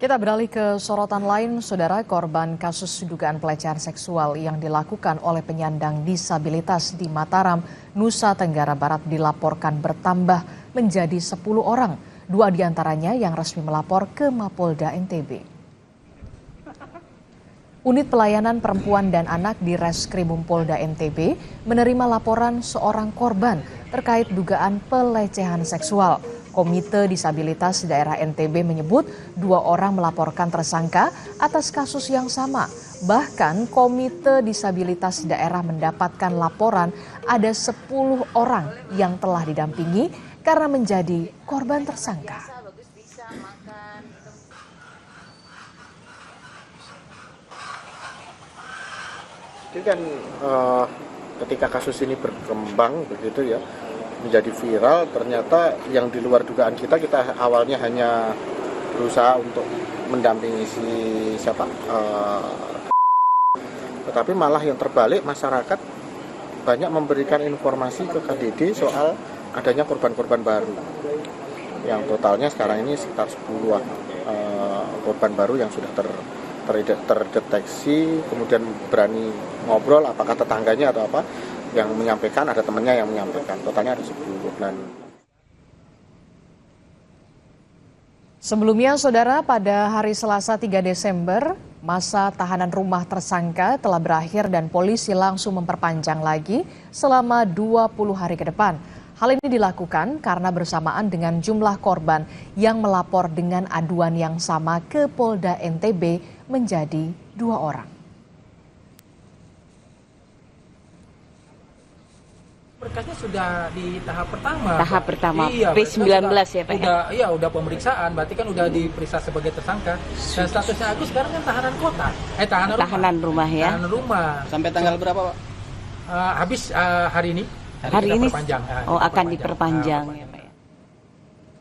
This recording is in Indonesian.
Kita beralih ke sorotan lain, saudara. Korban kasus dugaan pelecehan seksual yang dilakukan oleh penyandang disabilitas di Mataram, Nusa Tenggara Barat dilaporkan bertambah menjadi 10 orang. 2 diantaranya yang resmi melapor ke Mapolda NTB. Unit Pelayanan Perempuan dan Anak di Reskrimum Polda NTB menerima laporan seorang korban terkait dugaan pelecehan seksual. Komite Disabilitas Daerah NTB menyebut 2 orang melaporkan tersangka atas kasus yang sama. Bahkan Komite Disabilitas Daerah mendapatkan laporan ada 10 orang yang telah didampingi karena menjadi korban tersangka. Jadi kan ketika kasus ini berkembang begitu ya, menjadi viral, ternyata yang di luar dugaan kita awalnya hanya berusaha untuk mendampingi tetapi malah yang terbalik, masyarakat banyak memberikan informasi ke KDD soal adanya korban-korban baru yang totalnya sekarang ini sekitar 10-an korban baru yang sudah terdeteksi, kemudian berani ngobrol, apakah tetangganya atau apa yang menyampaikan, ada temannya yang menyampaikan, totalnya ada 10. Sebelumnya, saudara, pada hari Selasa 3 Desember, masa tahanan rumah tersangka telah berakhir dan polisi langsung memperpanjang lagi selama 20 hari ke depan. Hal ini dilakukan karena bersamaan dengan jumlah korban yang melapor dengan aduan yang sama ke Polda NTB menjadi 2 orang. Berkasnya sudah di tahap pertama. Tahap pertama, iya, P19 ya Pak? Udah pemeriksaan, berarti kan udah diperiksa sebagai tersangka. Dan statusnya Agus sekarang kan tahanan kota. Tahanan rumah ya? Tahanan rumah. Sampai tanggal berapa Pak? Habis hari ini. Hari ini? Perpanjang. Oh, akan diperpanjang.